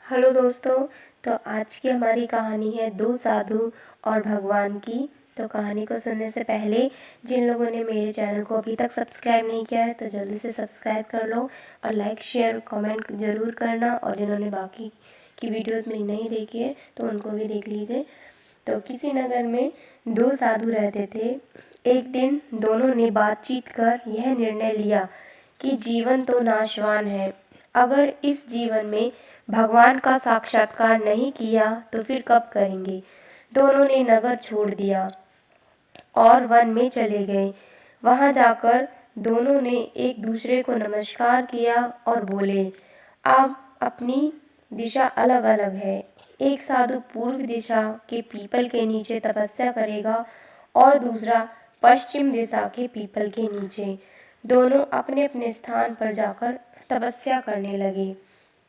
Hello दोस्तों। तो आज की हमारी कहानी है दो साधु और भगवान की। तो कहानी को सुनने से पहले जिन लोगों ने मेरे चैनल को अभी तक सब्सक्राइब नहीं किया है तो जल्दी से सब्सक्राइब कर लो और लाइक शेयर कमेंट ज़रूर करना, और जिन्होंने बाकी की वीडियोस मेरी नहीं देखी है तो उनको भी देख लीजिए। तो किसी नगर में दो साधु रहते थे। एक दिन दोनों ने बातचीत कर यह निर्णय लिया कि जीवन तो नाशवान है, अगर इस जीवन में भगवान का साक्षात्कार नहीं किया तो फिर कब करेंगे। दोनों ने नगर छोड़ दिया और वन में चले गए। वहां जाकर दोनों ने एक दूसरे को नमस्कार किया और बोले, अब अपनी दिशा अलग अलग है। एक साधु पूर्व दिशा के पीपल के नीचे तपस्या करेगा और दूसरा पश्चिम दिशा के पीपल के नीचे। दोनों अपने अपने स्थान पर जाकर तपस्या करने लगे।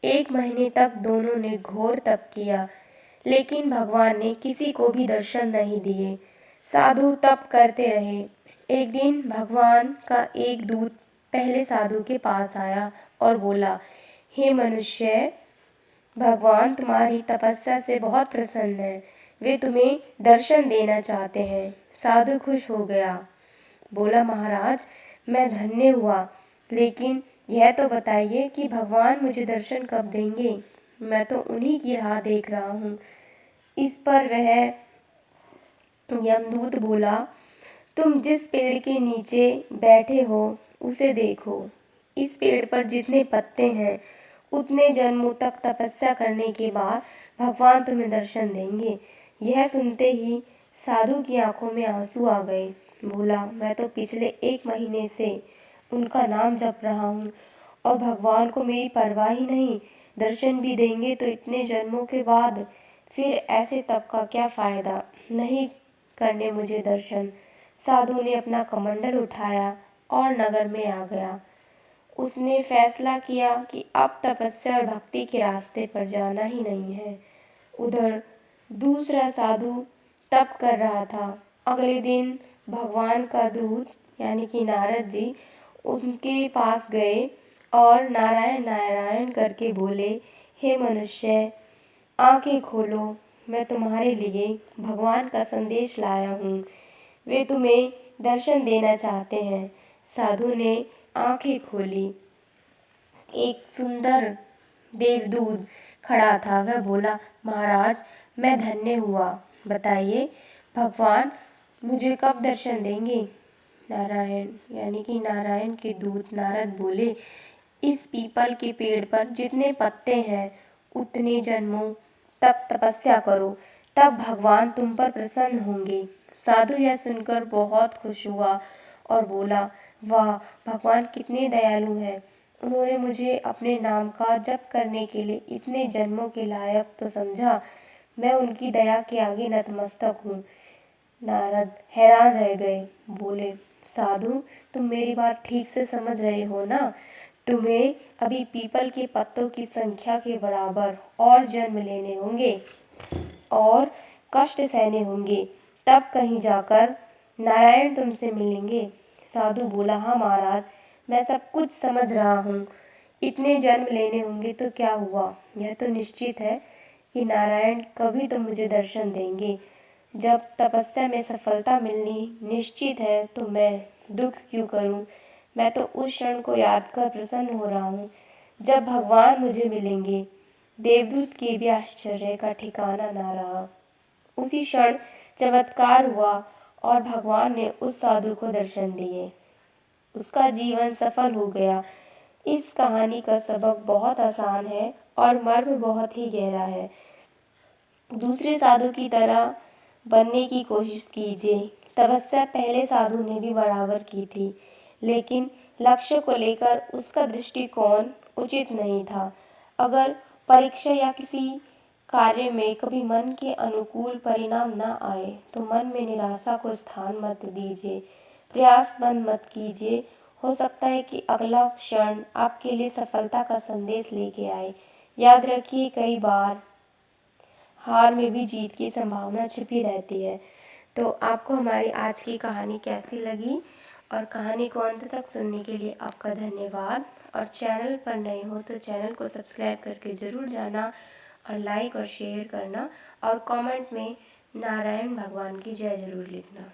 1 महीने तक दोनों ने घोर तप किया, लेकिन भगवान ने किसी को भी दर्शन नहीं दिए। साधु तप करते रहे। एक दिन भगवान का एक दूत पहले साधु के पास आया और बोला, हे मनुष्य, भगवान तुम्हारी तपस्या से बहुत प्रसन्न है, वे तुम्हें दर्शन देना चाहते हैं। साधु खुश हो गया, बोला, महाराज, मैं धन्य हुआ, लेकिन यह तो बताइए कि भगवान मुझे दर्शन कब देंगे, मैं तो उन्हीं की राह देख रहा हूँ। इस पर वह यमदूत बोला, तुम जिस पेड़ के नीचे बैठे हो उसे देखो। इस पेड़ पर जितने पत्ते हैं उतने जन्मों तक तपस्या करने के बाद भगवान तुम्हें दर्शन देंगे। यह सुनते ही साधु की आंखों में आंसू आ गए। बोला, मैं तो पिछले 1 महीने से उनका नाम जप रहा हूँ और भगवान को मेरी परवाह ही नहीं। दर्शन भी देंगे तो इतने जन्मों के बाद, फिर ऐसे तप का क्या फ़ायदा, नहीं करने मुझे दर्शन। साधु ने अपना कमंडल उठाया और नगर में आ गया। उसने फैसला किया कि अब तपस्या और भक्ति के रास्ते पर जाना ही नहीं है। उधर दूसरा साधु तप कर रहा था। अगले दिन भगवान का दूत यानी कि नारद जी उनके पास गए और नारायण नारायण करके बोले, हे मनुष्य, आंखें खोलो, मैं तुम्हारे लिए भगवान का संदेश लाया हूँ, वे तुम्हें दर्शन देना चाहते हैं। साधु ने आंखें खोली। एक सुंदर देवदूत खड़ा था। वह बोला, महाराज, मैं धन्य हुआ, बताइए भगवान मुझे कब दर्शन देंगे। नारायण यानी कि नारायण के दूत नारद बोले, इस पीपल के पेड़ पर जितने पत्ते हैं उतने जन्मों तक तपस्या करो, तब भगवान तुम पर प्रसन्न होंगे। साधु यह सुनकर बहुत खुश हुआ और बोला, वाह, भगवान कितने दयालु हैं, उन्होंने मुझे अपने नाम का जप करने के लिए इतने जन्मों के लायक तो समझा, मैं उनकी दया के आगे नतमस्तक हूँ। नारद हैरान रह गए, बोले, साधु, तुम मेरी बात ठीक से समझ रहे हो ना। तुम्हें अभी पीपल के पत्तों की संख्या के बराबर और जन्म लेने होंगे और कष्ट सहने होंगे, तब कहीं जाकर नारायण तुमसे मिलेंगे। साधु बोला, हाँ महाराज, मैं सब कुछ समझ रहा हूँ, इतने जन्म लेने होंगे तो क्या हुआ, यह तो निश्चित है कि नारायण कभी तो मुझे दर्शन देंगे। जब तपस्या में सफलता मिलनी निश्चित है तो मैं दुख क्यों करूं। मैं तो उस क्षण को याद कर प्रसन्न हो रहा हूँ जब भगवान मुझे मिलेंगे। देवदूत के भी आश्चर्य का ठिकाना ना रहा। उसी क्षण चमत्कार हुआ और भगवान ने उस साधु को दर्शन दिए। उसका जीवन सफल हो गया। इस कहानी का सबक बहुत आसान है और मर्म बहुत ही गहरा है। दूसरे साधु की तरह बनने की कोशिश कीजिए। तपस्या पहले साधु ने भी बराबर की थी, लेकिन लक्ष्य को लेकर उसका दृष्टिकोण उचित नहीं था। अगर परीक्षा या किसी कार्य में कभी मन के अनुकूल परिणाम न आए तो मन में निराशा को स्थान मत दीजिए, प्रयास बंद मत कीजिए। हो सकता है कि अगला क्षण आपके लिए सफलता का संदेश लेके आए। याद रखिए, कई बार हार में भी जीत की संभावना छिपी रहती है। तो आपको हमारी आज की कहानी कैसी लगी, और कहानी को अंत तक सुनने के लिए आपका धन्यवाद। और चैनल पर नए हो तो चैनल को सब्सक्राइब करके ज़रूर जाना और लाइक और शेयर करना और कमेंट में नारायण भगवान की जय ज़रूर लिखना।